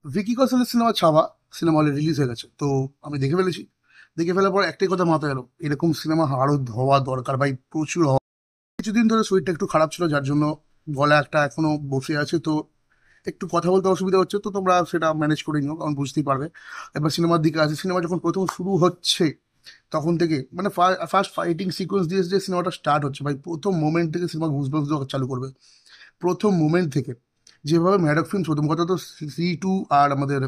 ভিকি কৌশলের সিনেমা ছাওয়া সিনেমা হলে রিলিজ হয়ে গেছে, তো আমি দেখে ফেলেছি। দেখে ফেলার পর একটাই কথা মাথায় এলো, এরকম সিনেমা আরো হওয়া দরকার ভাই, প্রচুর হওয়া। কিছুদিন ধরে শরীরটা একটু খারাপ ছিল, যার জন্য গলা একটা এখনো বসে আছে, তো একটু কথা বলতে অসুবিধা হচ্ছে, তো তোমরা সেটা ম্যানেজ করে নিও, কারণ বুঝতেই পারবে। এবার সিনেমার দিকে আছে। সিনেমা যখন প্রথম শুরু হচ্ছে তখন থেকে মানে ফার্স্ট ফাইটিং সিকোয়েন্স দিয়ে যে সিনেমাটা স্টার্ট হচ্ছে ভাই, প্রথম মোমেন্ট থেকে সিনেমা ঘুষবাস চালু করবে। প্রথম মোমেন্ট থেকে যেভাবে ম্যাডক ফিল্ম, প্রথম কথা তো C2 আর আমাদের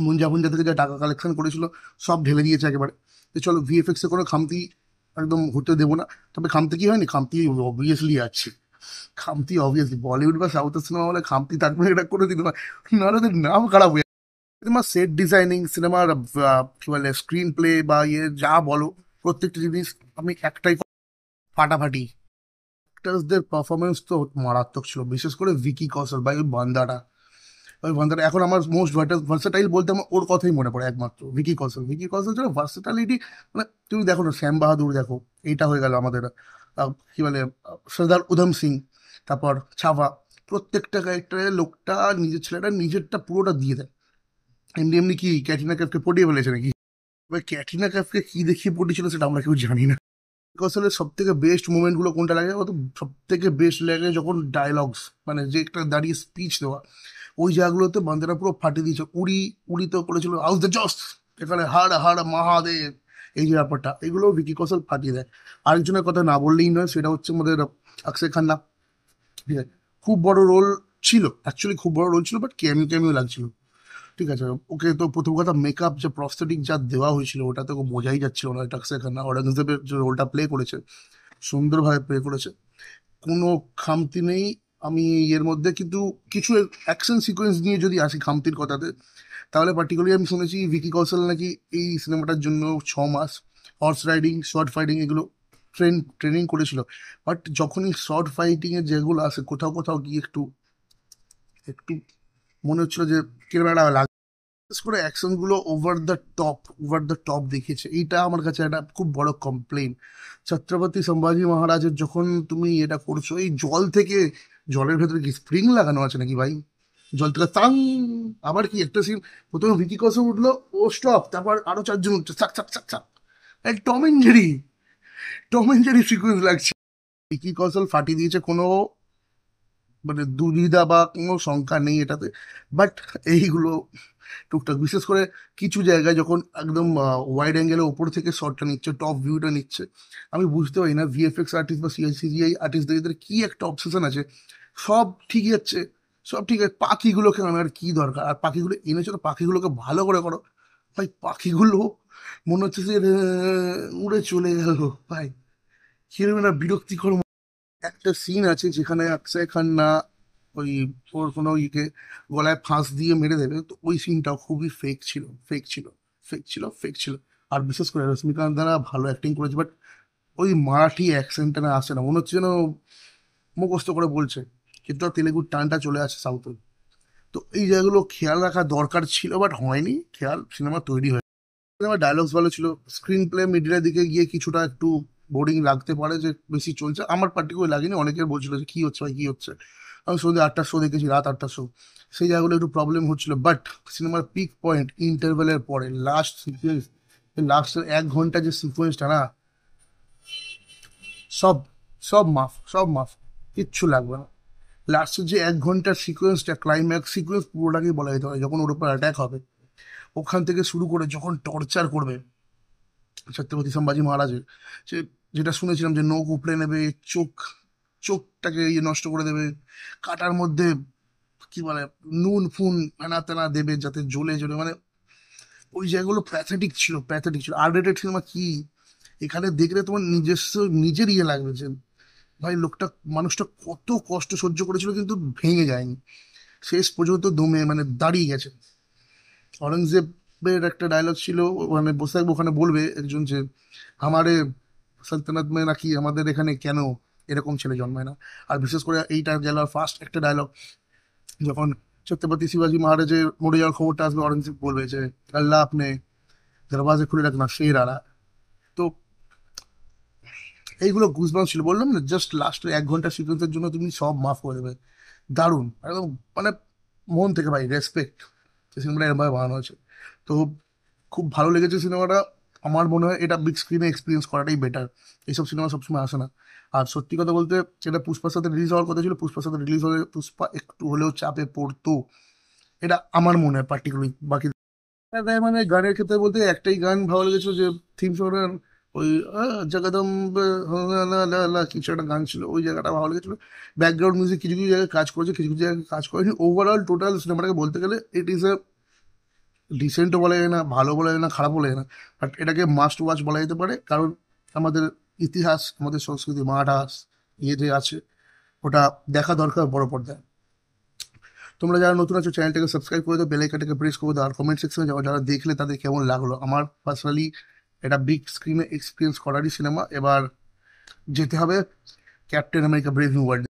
মুঞ্জা মুঞ্জা থেকে যা টাকা কালেকশন করেছিল সব ঢেলে দিয়েছে একেবারে। তো চলো VFX এ কোনো খামতি একদম হতে দেবো না। তবে খামতি কি হয়নি, খামতি অবভিয়াসলি আছে। খামতি অবভিয়াসলি বলিউড বা সাউথের সিনেমা হলে খামতি থাকবে, এটা করে দিতে পারে, নাহলে ওদের নাম খারাপ হয়ে যায়। সিনেমার সেট ডিজাইনিং, সিনেমার কি বলে স্ক্রিন প্লে বা ইয়ে যা বলো, প্রত্যেকটা জিনিস আমি একটাই ফাটাফাটি। অ্যাক্টার্সদের পারফরমেন্স তো মারাত্মক ছিল, বিশেষ করে ভিকি কৌশল ভাই, ওই বান্দাটা এখন আমার মোস্ট ভার্সাটাইল বলতে আমার ওর কথাই মনে পড়ে একমাত্র, ভিকি কৌশল যেন ভার্সাটালিটি। মানে তুমি দেখো না, শ্যাম বাহাদুর দেখো, এইটা হয়ে গেল আমাদের কি বলে সর্দার উধম সিং, তারপর ছাভা। প্রত্যেকটা ক্যারেক্টারে লোকটা নিজের ছেলেটা নিজেরটা পুরোটা দিয়ে দেয়। এমনি এমনি কি ক্যাটরিনা কাইফকে পটিয়ে ফেলেছে নাকি? এবার ক্যাটরিনা কাইফকে কি দেখিয়ে পটিয়েছিল সেটা আমরা কেউ জানি না। কৌশলের সব থেকে বেস্ট মুভমেন্টগুলো কোনটা লাগে বলতো? সব থেকে বেস্ট লাগে যখন ডায়লগস, মানে যে একটা দাঁড়িয়ে স্পিচ দেওয়া, ওই জায়গাগুলোতে বান্দারা পুরো ফাটিয়ে দিয়েছে। উড়িতেও করেছিল হাউস দ্য জস, এখানে হাড় হাড় মহাদেব, এই যে ব্যাপারটা, এগুলো ভিকি কৌশল ফাটিয়ে দেয়। আরেকজনের কথা না বললেই নয়, সেটা হচ্ছে আমাদের অক্ষয় খান্না। ঠিক আছে, খুব বড় রোল ছিল, অ্যাকচুয়ালি খুব বড় রোল ছিল, বাট ক্যামিও ক্যামিও লাগছিল। ঠিক আছে, ওকে তো প্রথম কথা মেকআপ যে প্রস্থেটিক যা দেওয়া হয়েছিল ওটা তো বোঝাই যাচ্ছিল না এটা অক্ষয় খান্না অরঙ্গজেবের যে রোলটা প্লে করেছে, সুন্দরভাবে প্লে করেছে, কোনো খামতি নেই। আমি এর মধ্যে কিন্তু কিছু অ্যাকশন সিকোয়েন্স নিয়ে যদি আসি খামতির কথাতে, তাহলে পার্টিকুলারলি আমি শুনেছি ভিকি কৌশল নাকি এই সিনেমাটার জন্য 6 মাস হর্স রাইডিং, শর্ট ফাইটিং এগুলো ট্রেনিং করেছিল। বাট যখনই শর্ট ফাইটিং এর যেগুলো আসে, কোথাও কোথাও গিয়ে একটু একটু মনে হচ্ছিল যে কিরকম একটা লাগে। বিশেষ করে অ্যাকশন গুলো ওভার দ্য টপ দেখিয়েছে, এইটা আমার কাছে একটা খুব বড় কমপ্লেন। ছত্রপতি সম্ভাজি মহারাজের যখন তুমি এটা করছো, এই জলের ভেতরে কি স্প্রিং লাগানো আছে নাকি ভাই? জল থেকে তাং, আবার কি একটা সিন, প্রথমে ভিকি কৌশল উঠলো, ও স্টপ, তারপর আরো 4 জন উঠছে, চাক চাক চাক চাক, এই টম এন্ড জেরি সিকুয়েন্স লাগছে। ভিকি কৌশল ফাটিয়ে দিয়েছে, কোনো মানে দুবিধা বা কোনো শঙ্কা নেই এটাতে। বাট এইগুলো টুকটাক, বিশেষ করে কিছু জায়গায় যখন একদম ওয়াইড অ্যাঙ্গেলে ওপর থেকে শটটা নিচ্ছে, টপ ভিউটা নিচ্ছে, আমি বুঝতে পারি না VFX আর্টিস্ট বা CGI আর্টিস্টদের এদের কি একটা অবসেশন আছে। সব ঠিকই আছে, সব ঠিক আছে, পাখিগুলোকে আনার কি দরকার? আর পাখিগুলো এনেছো তো পাখিগুলোকে ভালো করে করো ভাই। পাখিগুলো মনে হচ্ছে যে উড়ে চলে গেল ভাই, কিরকম একটা বিরক্তিকর। একটা সিন আছে যেখানে অক্ষয় খান্না ওই ওর কোনো ইকে গলায় ফাঁস দিয়ে মেরে দেবে, তো ওই সিনটাও খুবই ফেক ছিল। আর বিশেষ করে রশ্মিকান্ত দ্বারা ভালো অ্যাক্টিং করেছে, বাট ওই মারাঠি অ্যাকসেন্টটা না আসে না, মনে হচ্ছে যেন মুখস্থ করে বলছে, কিন্তু আর তেলেগুর টানটা চলে আসে সাউথে। তো এই জায়গাগুলো খেয়াল রাখা দরকার ছিল, বাট হয়নি খেয়াল, সিনেমা তৈরি হয়। সিনেমার ডায়লগস ভালো ছিল, স্ক্রিন প্লে মিডিয়ার দিকে গিয়ে কিছুটা একটু বোরিং লাগতে পারে যে বেশি চলছে, আমার পার্টিকুলার লাগেনি। অনেকের বলছিল যে কি হচ্ছে ভাই, কি হচ্ছে। আমি সন্ধ্যে 8টার শো দেখেছি, রাত 8টার শো, সেই জায়গাগুলো একটু প্রবলেম হচ্ছিল। বাট সিনেমার পিক পয়েন্ট ইন্টারভেলের পরে লাস্ট সিকুয়েন্স, লাস্টের 1 ঘন্টা যে সিকুয়েন্সটা না, সব সব মাফ, কিচ্ছু লাগবে না। লাস্টের যে 1 ঘন্টার সিকুয়েন্সটা, ক্লাইম্যাক্স সিকুয়েন্স পুরোটাকেই বলা যেতে পারে। যখন ওর উপর অ্যাটাক হবে, ওখান থেকে শুরু করে যখন টর্চার করবে ছত্রপতি সম্ভাজি মহারাজের, সে যেটা শুনেছিলাম যে নখ উপড়ে নেবে, চোখ চোখটাকে ইয়ে নষ্ট করে দেবে, কাটার মধ্যে কি বলে নুন ফুন আনা তেনা দেবে যাতে জ্বলে জ্বলে, মানে ওই জায়গাগুলো প্যাথেটিক ছিল। R-rated সিনেমা কি, এখানে দেখলে তোমার নিজের ইয়ে লাগবে যে ভাই লোকটা, মানুষটা কত কষ্ট সহ্য করেছিল কিন্তু ভেঙে যায়নি, শেষ পর্যন্ত দমে মানে দাঁড়িয়ে গেছে। অরঙ্গজেবের একটা ডায়লগ ছিল, মানে বসে থাকবে ওখানে, বলবে একজন যে আমারে সালতানাত মে নাকি আমাদের এখানে কেন এরকম ছেলে জন্মায় না। আর বিশেষ করে এইটা গেল ফার্স্ট একটা ডায়লগ, যখন ছত্রপতি শিবাজি মহারাজের মরে যাওয়ার খবরটা আসবে, অরঙ্গজেব বলবে যে আল্লাহ আপনি দরওয়াজে খুলে রাখনা শের আলা। তো এইগুলো গুজবাম্পস ছিল, বললাম না, জাস্ট লাস্টের 1 ঘন্টা সিকোয়েন্সের জন্য তুমি সব মাফ করে দেবে। দারুণ একদম, মানে মন থেকে ভাই রেসপেক্ট। সিনেমাটা এরকমভাবে বানানো হয়েছে। তো খুব ভালো লেগেছে সিনেমাটা। আমার মনে হয় এটা বিগ স্ক্রিনে এক্সপিরিয়েন্স করাটাই বেটার, এইসব সিনেমা সবসময় আসে না। আর সত্যি কথা বলতে, এটা পুষ্পার সাথে রিলিজ হওয়ার কথা ছিল, পুষ্পার সাথে রিলিজ হলে পুষ্পা একটু হলেও চাপে পড়তো, এটা আমার মনে হয় পার্টিকুলারলি। বাকি তাই মানে গানের ক্ষেত্রে বলতে একটাই গান ভালো লেগেছিল, যে থিম সংটা, ওই জগদম্ব লা লা লা লা কিছু একটা গান ছিল, ওই জায়গাটা ভালো লেগেছিল। ব্যাকগ্রাউন্ড মিউজিক কিছু কিছু জায়গায় কাজ করেছে, কিছু কিছু জায়গায় কাজ করেনি। ওভারঅল টোটাল সিনেমাটাকে বলতে গেলে ইট ইজ এ ডিসেন্টও বলা যায় না, ভালো বলা যায় না, খারাপ বলা যায় না, বাট এটাকে মাস্ট ওয়াচ বলা যেতে পারে। কারণ আমাদের ইতিহাস, আমাদের সংস্কৃতি, মারাঠাস ইয়ে যে আছে, ওটা দেখা দরকার বড় পর্দায়। তোমরা যারা নতুন আছো চ্যানেলটাকে সাবস্ক্রাইব করে দাও, বেল আইকনটাকে প্রেস করে দাও, আর কমেন্ট সেকশনে যাও যারা দেখলে তাদের কেমন লাগলো। আমার পার্সোনালি এটা বিগ স্ক্রিনে এক্সপিরিয়েন্স করারই সিনেমা। এবার যেতে হবে captain America brave new world.